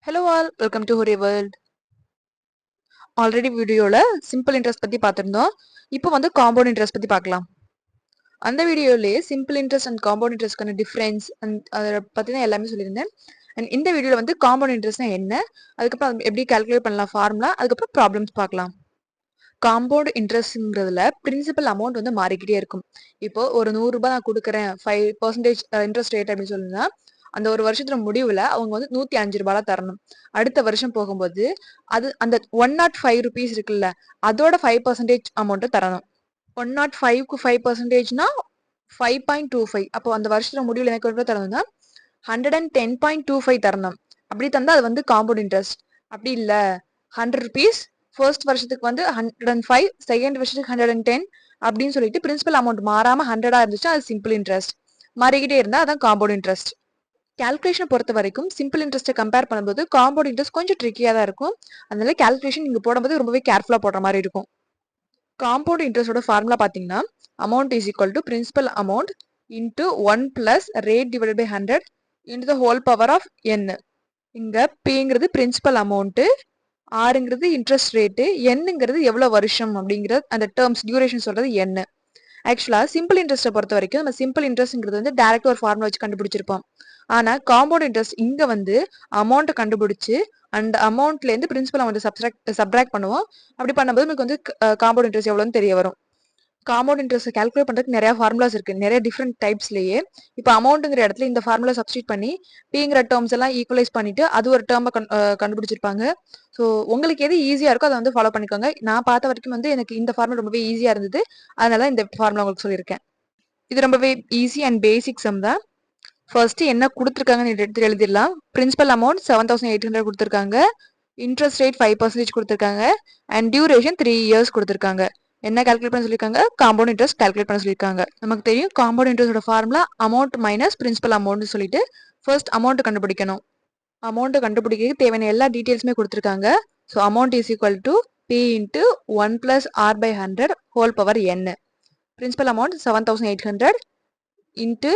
Hello all, welcome to Hurry World. Already வீடியோல simple interest பத்தி பார்த்திருந்தோம். இப்போ வந்து காம்பவுண்ட் இன்ட்ரெஸ்ட் பத்தி பார்க்கலாம். அந்த வீடியோலயே சிம்பிள் இன்ட்ரெஸ்ட் அண்ட் காம்பவுண்ட் இன்ட்ரெஸ்ட்கான டிஃபரன்ஸ் அதை பத்தி தான் எல்லாமே சொல்லியிருந்தேன். அண்ட் இந்த வீடியோல வந்து காம்பவுண்ட் இன்ட்ரெஸ்ட்னா என்ன, அதுக்கப்புறம் அது எப்படி கால்குலேட் பண்ணலாம் ஃபார்முலா, அதுக்கப்புறம் ப்ராப்ளம்ஸ் பார்க்கலாம். காம்பவுண்ட் இன்ட்ரெஸ்ட்ங்கிறதுல பிரின்சிபல் அமௌண்ட் வந்து மாறிக்கிட்டே இருக்கும். இப்போ ஒரு 100 ரூபாய் நான் கொடுக்குறேன் 5% இன்ட்ரெஸ்ட் ரேட் அப்படின்னு சொல்லுன்னா அந்த ஒரு வருஷத்துல முடிவுல அவங்க வந்து 105 ரூபாய் தரணும். அடுத்த வருஷம் போகும்போது அது அந்த 105 rupees இருக்குல்ல, அதோட 5% அமௌண்ட் தரணும். 105க்கு 5%னா 5.25. அப்போ அந்த வருஷத்துல முடிவுல எனக்கு எவ்வளவு தரணும்னா 110.25 தரணும். அப்படி தந்தா அது வந்து காம்பவுண்ட் இன்ட்ரெஸ்ட். அப்படி இல்ல 100 rupees ஃபர்ஸ்ட் வருஷத்துக்கு வந்து 105, செகண்ட் வருஷத்துக்கு 110 அப்படின்னு சொல்லிட்டு பிரின்சிபல் அமௌண்ட் மாறாம 100 இருந்துச்சுன்னா அது சிம்பிள் இன்ட்ரெஸ்ட். மாறிக்கிட்டே இருந்தா அதான் காம்பவுண்ட் இன்ட்ரெஸ்ட். கால்குலேஷன் பொறுத்த வரைக்கும் சிம்பிள் இன்ட்ரெஸ்ட்டை கம்பேர் பண்ணும்போது காம்பவுண்ட் இன்ட்ரெஸ்ட் கொஞ்சம் ட்ரிக்கியாக தான் இருக்கும். அதனால கால்குலேஷன் நீங்க போடும்போது ரொம்பவே கேர்ஃபுல்லாக போடுற மாதிரி இருக்கும். காம்பவுண்ட் இன்ட்ரெஸ்டோட ஃபார்முலா பார்த்தீங்கன்னா amount is equal to principal amount into 1 plus rate divided by 100 into the whole power of n. இங்க பிங்கிறது பிரின்சிபல் அமௌண்ட், ஆறுங்கிறது இன்ட்ரெஸ்ட் ரேட்டு, என்னங்கிறது எவ்வளவு வருஷம் அப்படிங்கிறது அந்த டேர்ம்ஸ் டியூரேஷன் சொல்றது என்ன. ஆக்சுவலா சிம்பிள் இன்ட்ரெஸ்ட்டை பொறுத்த வரைக்கும் நம்ம சிம்பிள் இன்ட்ரெஸ்ட்ங்கிறது வந்து டைரக்ட் ஒரு ஃபார்முலா வச்சு கண்டுபிடிச்சிருப்போம். ஆனா காம்பவுண்ட் இன்ட்ரெஸ்ட் இங்க வந்து அமௌண்ட் கண்டுபிடிச்சு அந்த அமௌண்ட்ல இருந்து பிரின்சிபல் அமௌண்ட் சப்ட்ராக்ட் பண்ணுவோம். அப்படி பண்ணும்போது நமக்கு வந்து காம்பவுண்ட் இன்ட்ரெஸ்ட் எவ்வளவுன்னு தெரிய வரும். காம்பவுண்ட் இன்ட்ரெஸ்ட் கால்குலேட் பண்றதுக்கு நிறைய ஃபார்முலாஸ் இருக்கு, நிறைய டிஃப்ரெண்ட் டைப்ஸ்லயே. இப்போ அமௌண்ட்ங்கிற இடத்துல இந்த ஃபார்முலா சப்ஸ்டியூட் பண்ணி பிங்கிற டேர்ம்ஸ் எல்லாம் ஈக்குவலைஸ் பண்ணிட்டு அது ஒரு டேர்மை கண்டுபிடிச்சிருப்பாங்க. ஸோ உங்களுக்கு எது ஈஸியா இருக்கோ அதை வந்து ஃபாலோ பண்ணிக்கோங்க. நான் பார்த்த வரைக்கும் வந்து எனக்கு இந்த ஃபார்முலா ரொம்பவே ஈஸியா இருந்தது, அதனால இந்த ஃபார்முலா உங்களுக்கு சொல்லியிருக்கேன். இது ரொம்பவே ஈஸி அண்ட் பேசிக் சம் தான். ஃபர்ஸ்ட் என்ன கொடுத்துருக்காங்கன்னு எடுத்து எழுதிடலாம். பிரின்சிபல் அமௌண்ட் 7800 கொடுத்துருக்காங்க, இன்ட்ரெஸ்ட் ரேட் 5% கொடுத்துருக்காங்க, அண்ட் டியூரேஷன் 3 years கொடுத்துருக்காங்க. என்ன கால்குலேட் பண்ண சொல்லியிருக்காங்க? காம்பவுண்ட் இன்ட்ரெஸ்ட் கால்குலேட் பண்ண சொல்லியிருக்காங்க. நமக்கு தெரியும் காம்பவுண்ட் இன்ட்ரெஸ்டோட formula amount minus principal amount சொல்லிட்டு ஃபர்ஸ்ட் அமௌண்ட் கண்டுபிடிக்கணும். அமௌண்ட் கண்டுபிடிக்க தேவையான எல்லா டீடைல்ஸுமே கொடுத்துருக்காங்க. So amount is equal to p into 1 plus r by 100 whole power n. Principal amount 7800 into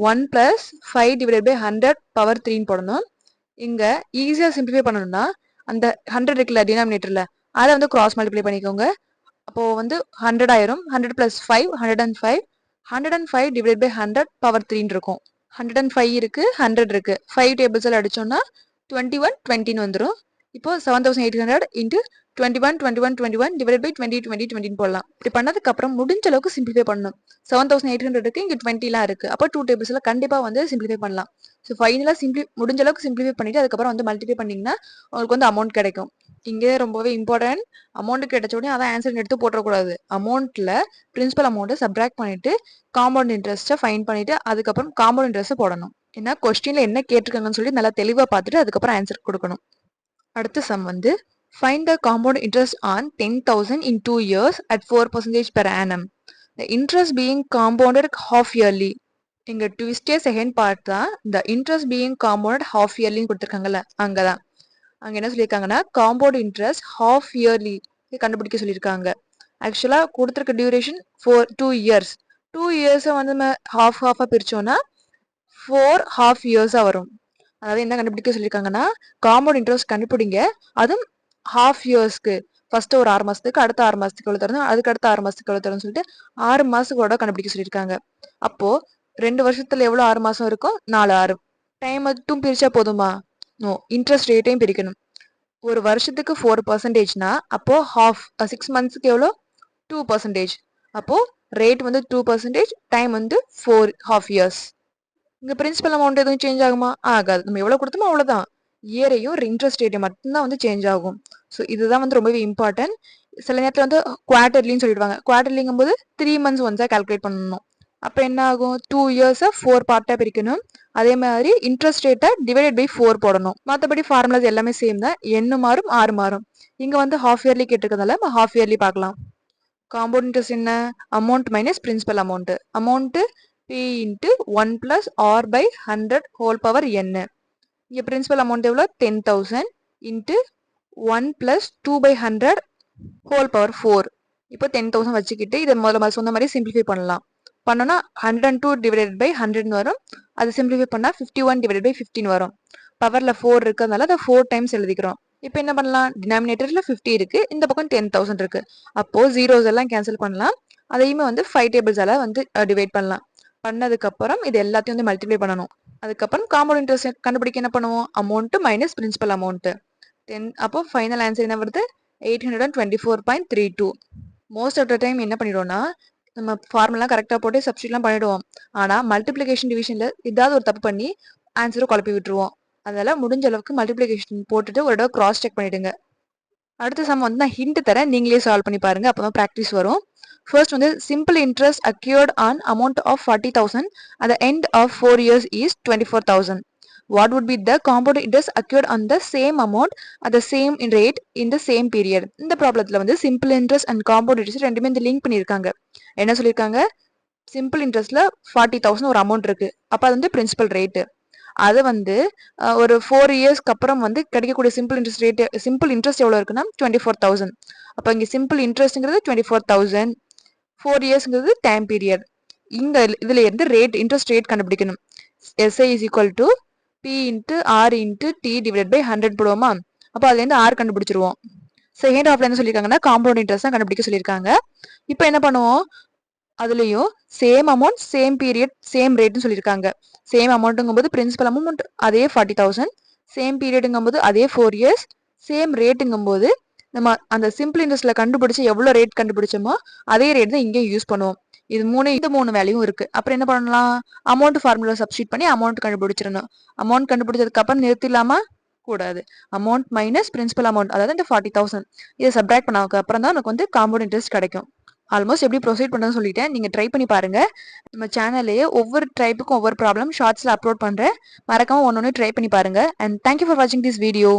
1 plus 5 divided by 100 power 3 போடணும். இங்க ஈஸியா சிம்பிளிஃபை பண்ணணும்னா அந்த 100 இருக்குல்ல டினாமினேட்டர்ல, அதை வந்து கிராஸ் மல்டிப்ளை பண்ணிக்கோங்க. அப்போ வந்து 100 ஆயிரும். 100 பிளஸ் 5 105, 105 டிவைட் பை 100 பவர் 3 இருக்கும். 105 இருக்கு, 100 இருக்கு, 5 டேபிள்ஸ் எல்லாம் அடிச்சோம்னா 21 20 வந்துடும். இப்போ 7800 இன்ட்டு 21 21 21 டிவைட் பை 20 20 20 போடலாம். இப்படி பண்ணதுக்கு அப்புறம் முடிஞ்ச அளவுக்கு சிம்பிளிஃபை பண்ணணும். 7800 இருக்கு, இங்க 20 எல்லாம் இருக்கு, அப்போ 2 டேபிள்ஸ் எல்லாம் கண்டிப்பா வந்து சிம்பிளிஃபை பண்ணலாம். ஸோ ஃபைனலா முடிஞ்ச அளவுக்கு சிம்பிளிஃபை பண்ணிட்டு அதுக்கப்புறம் வந்து மல்டிப்ளை பண்ணீங்கன்னா உங்களுக்கு வந்து அமௌண்ட் கிடைக்கும். இங்கே ரொம்பவே இம்பார்ட்டன்ட், அமௌண்ட் கிடைச்ச உடனே அதான் ஆன்சர் எடுத்து போட்டக்கூடாது. அமௌண்ட்ல பிரின்சிபல் அமௌண்ட்டை சப்ட்ராக்ட் பண்ணிட்டு காம்பவுண்ட் இன்ட்ரெஸ்ட்டை ஃபைன் பண்ணிட்டு அதுக்கப்புறம் காம்பவுண்ட் இன்ட்ரெஸ்ட் போடணும். ஏன்னா கொஸ்டின்ல என்ன கேட்டிருக்காங்கன்னு சொல்லி நல்லா தெளிவா பார்த்துட்டு அதுக்கப்புறம் ஆன்சர் கொடுக்கணும். அடுத்த சம் வந்து find the compound interest on 10,000 in 2 years at 4% per annum. The interest being compounded half yearly. இங்க ட்விஸ்டே செகண்ட் பார்ட் தான். the interest being compounded half yearly கொடுத்துருக்காங்கல்ல, அங்கதான். அங்க என்ன சொல்லியிருக்காங்கன்னா காம்பவுண்ட் இன்ட்ரெஸ்ட் ஹாஃப் இயர்லி கண்டுபிடிக்க சொல்லியிருக்காங்க. ஆக்சுவலா கொடுத்துருக்க டியூரேஷன் 2 years. 2 years வந்து நம்ம ஹாஃபா பிரிச்சோம்னா 4 half years வரும். அதாவது என்ன கண்டுபிடிக்க சொல்லியிருக்காங்கன்னா காம்பவுண்ட் இன்ட்ரெஸ்ட் கண்டுபிடிங்க, அதுவும் ஹாஃப் இயர்ஸ்க்கு. ஃபர்ஸ்ட் ஒரு 6 மாசத்துக்கு, அடுத்த 6 மாசத்துக்கு எவ்வளவு தரணும், அதுக்கு அடுத்த 6 மாசத்துக்கு எவ்வளவு தரணும்னு சொல்லிட்டு 6 மாசத்தோட கண்டுபிடிக்க சொல்லியிருக்காங்க. அப்போ 2 வருஷத்துல எவ்வளவு 6 மாசம் இருக்கும்? 4 6. டைம் மட்டும் பிரிச்சா போதுமா? நோ, இன்ட்ரெஸ்ட் ரேட்டையும் பிரிக்கணும். ஒரு வருஷத்துக்கு 4%னா அப்போ ஹாஃப் 6 மந்த்ஸ்க்கு எவ்வளோ? 2%. அப்போ ரேட் வந்து 2%, டைம் வந்து 4 half years. இங்க பிரின்சிபல் அமௌண்ட் எதுவும் சேஞ்ச் ஆகுமா? ஆகாது. நம்ம எவ்வளவு கொடுத்தோமோ அவ்வளவுதான். இயரையும் இன்ட்ரெஸ்ட் ரேட்டை மட்டும்தான் வந்து சேஞ்ச் ஆகும். ஸோ இதுதான் வந்து ரொம்பவே இம்பார்ட்டன்ட். சில நேரத்தில் வந்து குவார்டர்லின்னு சொல்லிடுவாங்க. குவார்டர்லிங்கும் போது 3 months ஒன்ஸா கால்குலேட் பண்ணணும். அப்போ என்ன ஆகும்? 2 years 4 பார்ட்டா பிரிக்கணும். அதே மாதிரி இன்ட்ரெஸ்ட் ரேட்டை டிவைடட் பை 4 போடணும். மற்றபடி ஃபார்முலாஸ் எல்லாமே சேம் தான். எண்ணு மாறும், ஆறு மாறும். இங்க வந்து ஹாஃப் இயர்லி கேட்டிருக்கிறதால நம்ம ஹாஃப் இயர்லி பார்க்கலாம். காம்பவுண்ட் இன்ட்ரெஸ்ட் என்ன? Amount minus principal amount. Amount P into 1 plus R by 100 whole power n. இங்க பிரின்சிபல் அமௌண்ட் எவ்வளோ? 10,000 into 1 plus 2 by 100 whole power 4. இப்போ 10,000 வச்சுக்கிட்டு இதை முதல்ல சொன்ன மாதிரி சிம்பிளிஃபை பண்ணலாம். பண்ணோம்னா 102 divided by 100 வரும். அது சிம்பிளிஃபை பண்ணா 51 divided by 15 வரும். பவர்ல 4 இருக்கிறதுனால அதை 4 டைம்ஸ் எழுதிக்கிறோம். இப்போ என்ன பண்ணலாம், டினாமினேட்டர்ல 50 இருக்கு, இந்த பக்கம் 10,000 இருக்கு. அப்போ ஜீரோஸ் எல்லாம் கேன்சல் பண்ணலாம். அதையுமே வந்து 5 டேபிள்ஸால வந்து டிவைட் பண்ணலாம். பண்ணதுக்கு அப்புறம் இது எல்லாத்தையும் வந்து மல்டிப்ளை பண்ணணும். அதுக்கப்புறம் காம்பவுண்ட் இன்ட்ரெஸ்ட் கண்டுபிடிக்க என்ன பண்ணுவோம், அமௌண்ட் மைனஸ் பிரின்சிபல் அமௌண்ட் 10. அப்போ ஃபைனல் ஆன்சர் என்ன வருது, 824.32. மோஸ்ட் ஆஃப் த டைம் என்ன பண்ணிடுவோம்னா, நம்ம ஃபார்முலா கரெக்டாக போட்டு சப்ஸ்டியூட்லாம் பண்ணிடுவோம். ஆனால் மல்டிப்ளிகேஷன் டிவிஷனில் ஏதாவது ஒரு தப்பு பண்ணி ஆன்சரை குழப்பி விட்டுருவோம். அதனால முடிஞ்ச அளவுக்கு மல்டிப்ளிகேஷன் போட்டுட்டு ஒரு தடவை கிராஸ் செக் பண்ணிடுங்க. அடுத்த சம் வந்து நான் ஹிண்ட் தரேன், நீங்களே சால்வ் பண்ணி பாருங்க, அப்பதான் ப்ராக்டிஸ் வரும். ஃபர்ஸ்ட் வந்து simple interest accrued on amount of 40,000 at the end of 4 years is 24,000. What would be the compound interest accrued on the same amount at the same rate in the same period? இந்த ப்ராப்ளத்துல வந்து simple interest and compound interest ரெண்டுமே இந்த link பண்ணியிருக்காங்க. என்ன சொல்லியிருக்காங்க, simple இன்ட்ரெஸ்ட்ல 40,000 ஒரு amount இருக்கு, அப்ப அது வந்து பிரின்சிபல் ரேட்டு. அது வந்து ஒரு 4 இயர்ஸ்க்கு அப்புறம் வந்து கிடைக்கக்கூடிய simple interest rate, simple interest எவ்வளோ இருக்குன்னா 24,000. அப்போ இங்கே சிம்பிள் இன்ட்ரெஸ்ட்ங்கிறது 24,000, 4 இயர்ஸ்ங்கிறது டைம் பீரியட். இந்த இதுல இருந்து ரேட், இன்ட்ரெஸ்ட் ரேட் கண்டுபிடிக்கணும். SI is equal to P into R into T divide by 100 போடுவோமா, அப்போ அதுலேருந்து R கண்டுபிடிச்சிருவோம். செகண்ட் ஹாஃப்ல என்ன சொல்லியிருக்காங்கன்னா காம்பவுண்ட் இன்ட்ரெஸ்ட் தான் கண்டுபிடிக்க சொல்லியிருக்காங்க. இப்போ என்ன பண்ணுவோம், அதுலயும் same amount same period same ரேட்னு சொல்லியிருக்காங்க. சேம் அமௌண்ட்டுங்கும் போது பிரின்சிபல் அமௌண்ட் அதே 40,000, சேம் பீரியடுங்கும் போது அதே 4 இயர்ஸ், சேம் ரேட்டுங்கும் போது நம்ம அந்த சிம்பிள் இன்ட்ரெஸ்ட்ல கண்டுபிடிச்சு எவ்வளோ ரேட் கண்டுபிடிச்சோமோ அதே ரேட் தான் இங்கே யூஸ் பண்ணுவோம். இந்த மூணு வேல்யூவும் இருக்கு. அப்புறம் என்ன பண்ணலாம், அமௌண்ட் ஃபார்முலா சப்ஸ்டியூட் பண்ணி அமௌண்ட் கண்டுபிடிச்சிடணும். அமௌண்ட் கண்டுபிடிச்சதுக்கு அப்புறம் நிறுத்திடலாமா, கூடாது. அமௌண்ட் மைனஸ் பிரின்சிபல் அமௌண்ட், அதாவது இந்த 40,000 இதை சப்ராக்ட் பண்ணதுக்கு அப்புறம் தான் எனக்கு வந்து காம்பவுண்ட் இன்ட்ரெஸ்ட் கிடைக்கும். ஆல்மோஸ்ட் எப்படி ப்ரொசீட் பண்ணுறதுன்னு சொல்லிட்டேன், நீங்கள் ட்ரை பண்ணி பாருங்க. நம்ம சேனல்லையே ஒவ்வொரு டைப்புக்கும் ஒவ்வொரு ப்ராப்ளம் ஷார்ட்ஸில் அப்லோட் பண்ணுறேன், மறக்காம ஒன்று ட்ரை பண்ணி பாருங்க. அண்ட் தேங்க்யூ ஃபார் வாட்சிங் திஸ் வீடியோ.